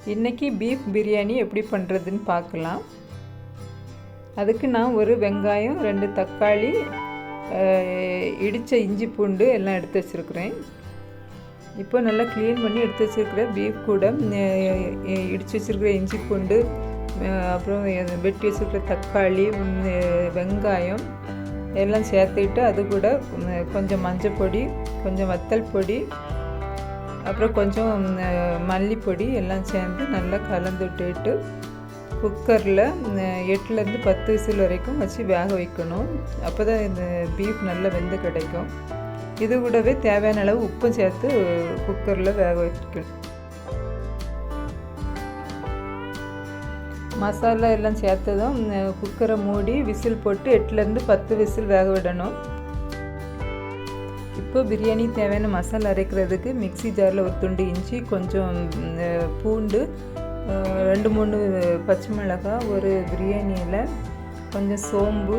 இன்றைக்கி பீஃப் பிரியாணி எப்படி பண்ணுறதுன்னு பார்க்கலாம். அதுக்கு நான் ஒரு வெங்காயம், 2 தக்காளி, இடித்த இஞ்சி பூண்டு எல்லாம் எடுத்து வச்சுருக்குறேன். இப்போ நல்லா க்ளீன் பண்ணி எடுத்து வச்சுருக்கிற பீஃப் கூட இடித்து வச்சுருக்கிற இஞ்சி பூண்டு, அப்புறம் வெட்டி வச்சுருக்கிற தக்காளி, வெங்காயம் எல்லாம் சேர்த்துக்கிட்டு அது கூட கொஞ்சம் மஞ்சள் பொடி, கொஞ்சம் வத்தல் பொடி, அப்புறம் கொஞ்சம் மல்லிப்பொடி எல்லாம் சேர்ந்து நல்லா கலந்து விட்டுட்டு குக்கரில் 8லேருந்து 10 விசில் வரைக்கும் வச்சு வேக வைக்கணும். அப்போ தான் இந்த பீஃப் நல்லா வெந்து கிடைக்கும். இது கூடவே தேவையான அளவு உப்பும் சேர்த்து குக்கரில் வேக வைக்கணும். மசாலா எல்லாம் சேர்த்ததும் குக்கரை மூடி விசில் போட்டு 8லேருந்து 10 விசில் வேக விடணும். இப்போ பிரியாணி தேவையான மசாலா அரைக்கிறதுக்கு மிக்ஸி ஜாரில் ஒரு துண்டு இஞ்சி, கொஞ்சம் பூண்டு, 2-3 பச்சை மிளகாய், ஒரு பிரியாணி இலை, கொஞ்சம் சோம்பு,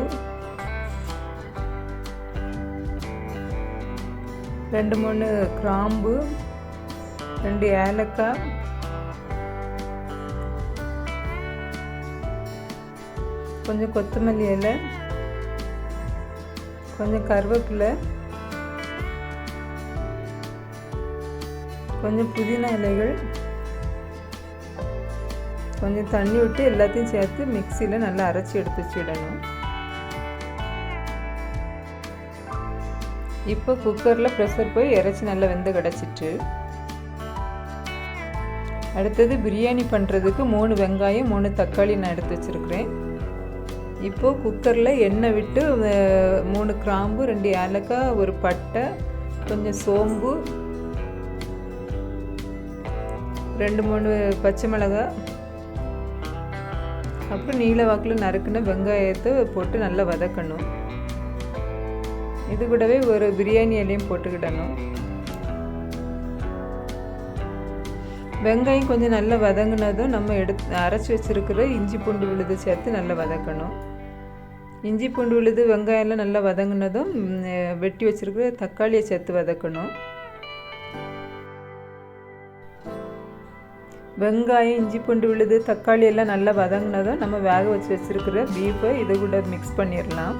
2-3 கிராம்பு, 2 ஏலக்காய், கொஞ்சம் கொத்தமல்லி இலை, கொஞ்சம் கருவேப்பிலை, கொஞ்சம் புதினா இலைகள், கொஞ்சம் தண்ணி விட்டு எல்லாத்தையும் சேர்த்து மிக்சியில் நல்லா அரைச்சி எடுத்து வச்சுடணும். இப்போ குக்கரில் ப்ரெஷர் போய் இறைச்சி நல்லா வெந்து கிடச்சிட்டு, அடுத்தது பிரியாணி பண்ணுறதுக்கு 3 வெங்காயம், 3 தக்காளி நான் எடுத்து வச்சுருக்கிறேன். இப்போது குக்கரில் எண்ணெய் விட்டு 3 கிராம்பு, 2 ஏலக்காய், ஒரு பட்டை, கொஞ்சம் சோம்பு, 2-3 பச்சை மிளகாய், அப்புறம் நீல வாக்கில் நறுக்குன வெங்காயத்தை போட்டு நல்லா வதக்கணும். இது கூடவே ஒரு பிரியாணி இலையும் போட்டுக்கிடணும். வெங்காயம் கொஞ்சம் நல்லா வதங்கினதும் நம்ம அரைச்சி வச்சுருக்கிற இஞ்சி பூண்டு விழுது சேர்த்து நல்லா வதக்கணும். இஞ்சி பூண்டு விழுது வெங்காயம்லாம் நல்லா வதங்கினதும் வெட்டி வச்சுருக்கிற தக்காளியை சேர்த்து வதக்கணும். வெங்காயம், இஞ்சி பூண்டு விழுது, தக்காளி எல்லாம் நல்லா வதங்கினதும் நம்ம வேக வச்சுருக்கிற பீஃபை இது கூட மிக்ஸ் பண்ணிடலாம்.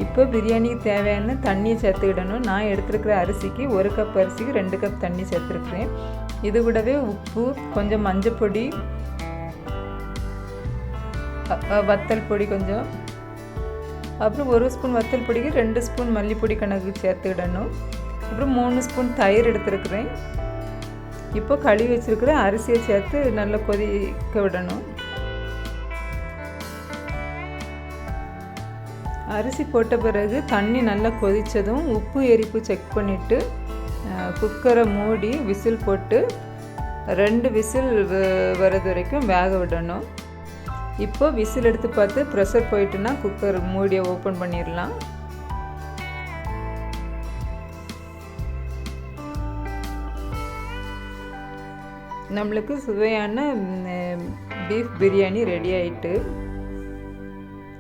இப்போ பிரியாணிக்கு தேவையான தண்ணியை சேர்த்துக்கிடணும். நான் எடுத்துருக்கிற அரிசிக்கு 1 கப் அரிசிக்கு 2 கப் தண்ணி சேர்த்துருக்குறேன். இது கூடவே உப்பு, கொஞ்சம் மஞ்சள் பொடி, வத்தல் பொடி கொஞ்சம், அப்புறம் 1 ஸ்பூன் வத்தல் பொடிக்கு 2 ஸ்பூன் மல்லிப்பொடி கணக்கு சேர்த்துக்கிடணும். அப்புறம் 3 ஸ்பூன் தயிர் எடுத்துருக்குறேன். இப்போ கழுவி வச்சுருக்கிற அரிசியை சேர்த்து நல்லா கொதிக்க விடணும். அரிசி போட்ட பிறகு தண்ணி நல்லா கொதித்ததும் உப்பு எரிப்பு செக் பண்ணிவிட்டு குக்கரை மூடி விசில் போட்டு 2 விசில் வர்றது வரைக்கும் வேக விடணும். இப்போ விசில் எடுத்து பார்த்து ப்ரெஷர் போயிட்டுன்னா குக்கர் மூடியை ஓப்பன் பண்ணிடலாம். நம்மளுக்கு சுவையான பீஃப் பிரியாணி ரெடி ஆகிட்டு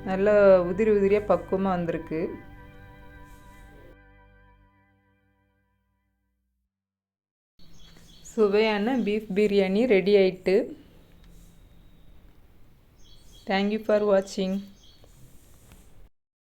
நல்லா உதிரி உதிரியாக பக்குவமாக வந்திருக்கு. சுவையான பீஃப் பிரியாணி ரெடி ஆகிட்டு. தேங்க்யூ ஃபார் வாட்சிங்.